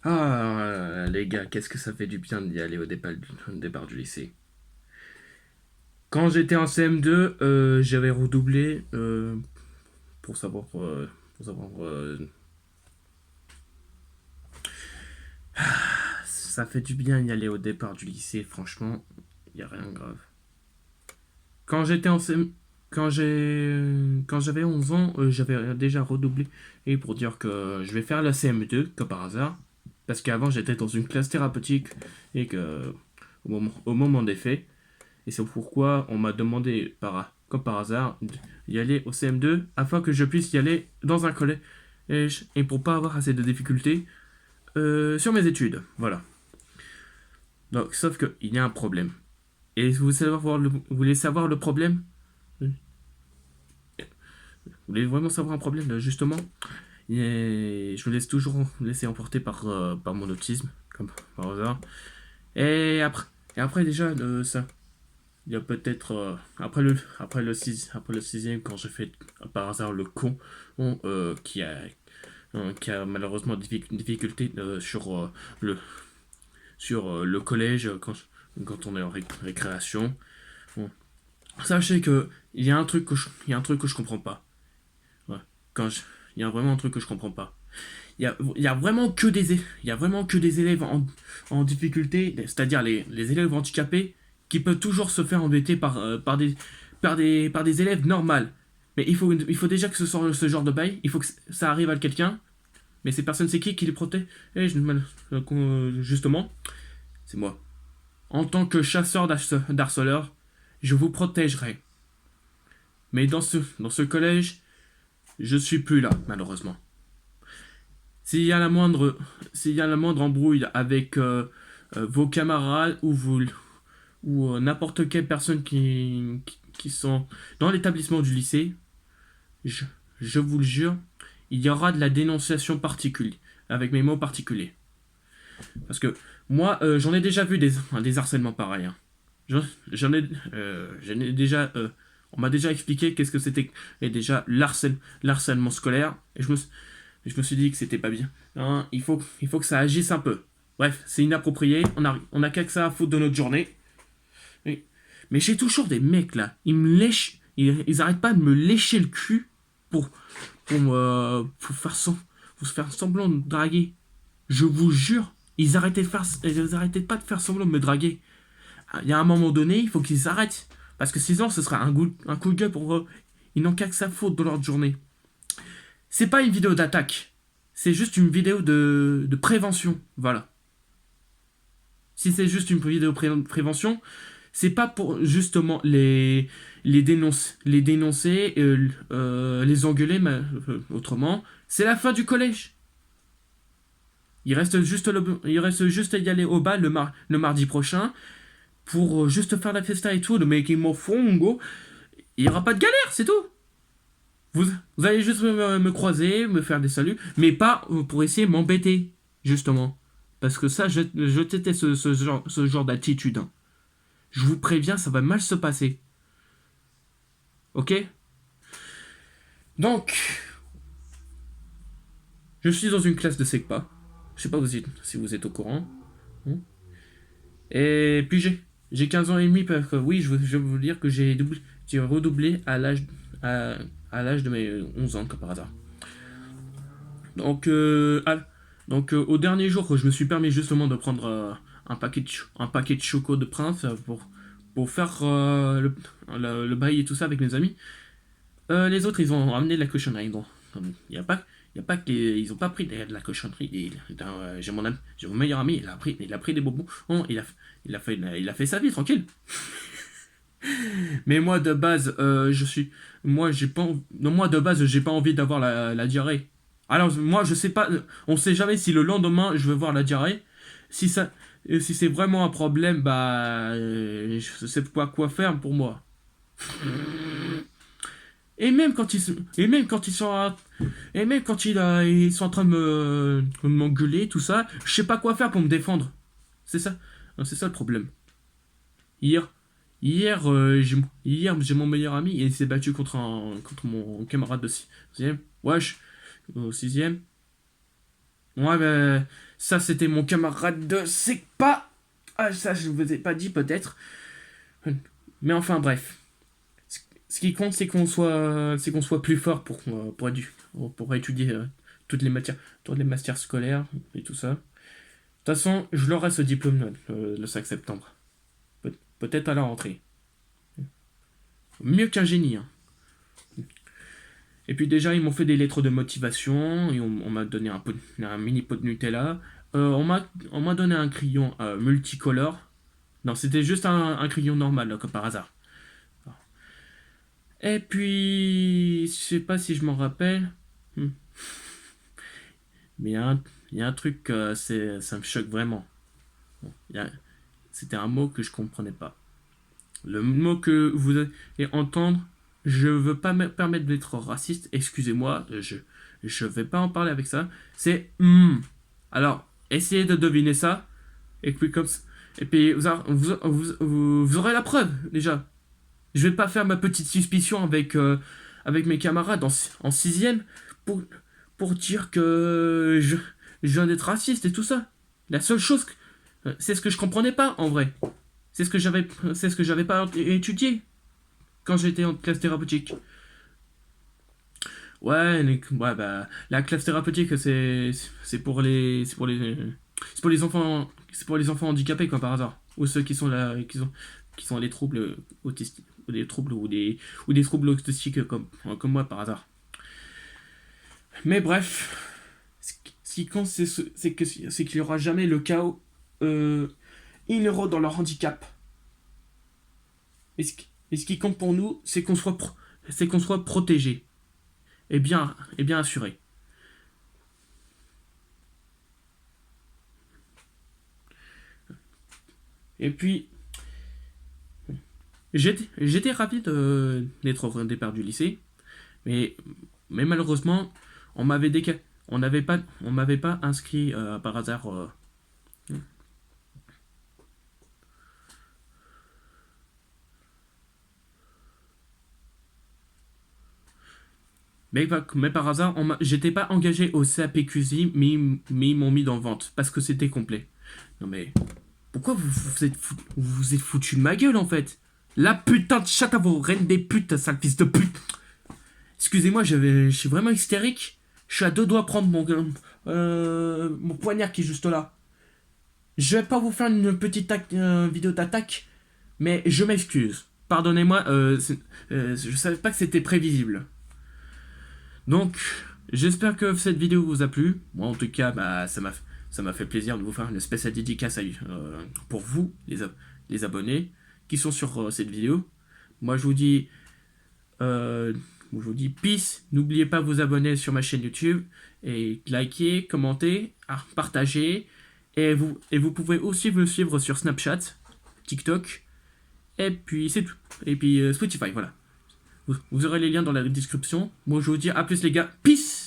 Ah, les gars, qu'est-ce que ça fait du bien d'y aller au départ du lycée. Quand j'étais en CM2, j'avais redoublé pour savoir. Pour savoir ça fait du bien d'y aller au départ du lycée, franchement, y a rien de grave. Quand j'étais en CM. Quand j'avais 11 ans, j'avais déjà redoublé. Et pour dire que je vais faire la CM2, que par hasard. Parce qu'avant, j'étais dans une classe thérapeutique. Et que, au moment des faits, et c'est pourquoi on m'a demandé, comme par hasard, d'y aller au CM2 afin que je puisse y aller dans un collège et pour pas avoir assez de difficultés sur mes études. Voilà. Donc, sauf qu'il y a un problème. Et vous voulez savoir le problème? Vous voulez vraiment savoir un problème, justement? Et je me laisse toujours laisser emporter par mon autisme, comme par hasard. Et après, et après déjà, ça, il y a peut-être après le sixième quand j'ai fait par hasard le con qui a malheureusement des difficultés le le collège quand on est en récréation. Bon. Sachez que il y a un truc que je comprends pas. Ouais. Il y a vraiment un truc que je comprends pas. Il y a vraiment que il y a vraiment que des élèves en difficulté, c'est-à-dire les élèves handicapés, qui peuvent toujours se faire embêter par des élèves normales. Mais il faut déjà que ce genre de bail, il faut que ça arrive à quelqu'un, mais ces personnes, c'est qui les protège? Justement, c'est moi. En tant que chasseur d'harceleurs, je vous protégerai. Mais dans ce collège, je suis plus là, malheureusement. S'il y a la moindre, s'il y a la moindre embrouille avec vos camarades ou n'importe quelle personne qui sont dans l'établissement du lycée, je, je vous le jure, il y aura de la dénonciation particulière, avec mes mots particuliers. Parce que moi, j'en ai déjà vu des harcèlements pareils. Hein. J'en ai déjà. On m'a déjà expliqué qu'est-ce que c'était. Et déjà, l'harcèlement scolaire. Et je me suis dit que c'était pas bien. Hein, il faut que ça agisse un peu. Bref, c'est inapproprié. On a qu'à que ça à foutre de notre journée. Mais, mais j'ai toujours des mecs là. Ils me lèchent. Ils arrêtent pas de me lécher le cul pour, pour faire semblant de draguer. Je vous jure, ils arrêtaient pas de faire semblant de me draguer. Il y a un moment donné, il faut qu'ils arrêtent. Parce que sinon, ce sera un coup de gueule pour eux. Ils n'ont qu'à que sa faute de leur journée. C'est pas une vidéo d'attaque. C'est juste une vidéo de prévention. Voilà. Si c'est juste une vidéo de prévention, c'est pas pour justement les dénoncer, les engueuler, mais, autrement. C'est la fin du collège. Il reste juste à y aller au bal le mardi prochain pour juste faire la festa et tout, le mec il m'en fongo. Il n'y aura pas de galère, c'est tout. Vous allez juste me croiser, me faire des saluts, mais pas pour essayer de m'embêter, justement. Parce que ça, je déteste ce genre d'attitude. Hein. Je vous préviens, ça va mal se passer. Ok? Donc, je suis dans une classe de SECPA. Je sais pas si vous êtes au courant. Hein. Et puis j'ai 15 ans et demi parce que oui, je veux vous dire que j'ai redoublé à, à l'âge de mes 11 ans, comme par hasard. Donc, au dernier jour, je me suis permis justement de prendre un paquet de choco de Prince pour faire le bail et tout ça avec mes amis. Les autres, ils ont ramené de la cochonnerie. Donc, il y a pas que ils ont pas pris de la cochonnerie. J'ai mon meilleur ami, il a pris des bonbons. Oh, il a fait sa vie tranquille. Mais moi de base, moi j'ai pas, non, moi de base j'ai pas envie d'avoir la diarrhée. Alors moi je sais pas, on sait jamais si le lendemain je vais voir la diarrhée. Si ça, si c'est vraiment un problème, bah, je sais pas quoi faire pour moi. Et même quand ils, et même quand ils sont, et même quand ils sont en train de m'engueuler tout ça, je sais pas quoi faire pour me défendre. C'est ça, c'est ça le problème. Hier, hier j'ai mon meilleur ami et il s'est battu contre mon camarade de 6ème. Wesh, au 6ème. Ouais, ben, ça, c'était mon camarade de SECPA. Ah, ça, je vous ai pas dit, peut-être. Mais enfin, bref. Ce qui compte, c'est qu'on soit plus fort pour étudier toutes les matières scolaires et tout ça. De toute façon, je l'aurai ce diplôme le 5 septembre. Peut-être à la rentrée. Mieux qu'un génie, hein. Et puis déjà, ils m'ont fait des lettres de motivation, et on m'a donné un mini pot de Nutella. On m'a donné un crayon multicolore. Non, c'était juste un crayon normal, là, comme par hasard. Et puis, je sais pas si je m'en rappelle, mais il y a un truc, ça me choque vraiment. Bon, c'était un mot que je comprenais pas. Le mot que vous allez entendre, je veux pas me permettre d'être raciste, excusez-moi, je vais pas en parler avec ça. C'est Alors, essayez de deviner ça, et puis et puis vous aurez la preuve déjà. Je vais pas faire ma petite suspicion avec mes camarades en sixième pour, pour dire que je viens d'être raciste et tout ça. La seule chose, c'est ce que je comprenais pas en vrai. C'est ce que j'avais pas étudié quand j'étais en classe thérapeutique. Ouais, bah, la classe thérapeutique, c'est pour les enfants handicapés, quoi, par hasard. Ou ceux qui sont là, qui sont les troubles autistiques, ou des troubles, ou des troubles autistiques comme moi, par hasard. Mais bref, ce qui compte, c'est qu'il y aura jamais le chaos inhérent dans leur handicap. Et ce qui compte pour nous, c'est qu'on soit protégé et bien assuré. Et puis, j'étais ravi d'être au départ du lycée, mais, mais malheureusement, on m'avait déca- on m'avait pas inscrit par hasard. Mais par hasard, j'étais pas engagé au CAPQZ, mais ils m'ont mis dans vente parce que c'était complet. Non mais pourquoi vous êtes foutu de ma gueule en fait? La putain de chatte à vos reines des putes, sale fils de pute. Excusez-moi, je suis vraiment hystérique. Je suis à deux doigts de prendre mon poignard qui est juste là. Je vais pas vous faire une petite vidéo d'attaque, mais je m'excuse. Pardonnez-moi, je savais pas que c'était prévisible. Donc, j'espère que cette vidéo vous a plu. Moi, en tout cas, bah, ça m'a fait plaisir de vous faire une spéciale dédicace pour vous, les abonnés, qui sont sur cette vidéo. Moi, euh, je vous dis peace. N'oubliez pas de vous abonner sur ma chaîne YouTube et liker, commenter, partager. Et vous pouvez aussi me suivre sur Snapchat, TikTok, et puis c'est tout. Et puis Spotify, voilà. Vous aurez les liens dans la description. Moi, je vous dis à plus les gars. Peace!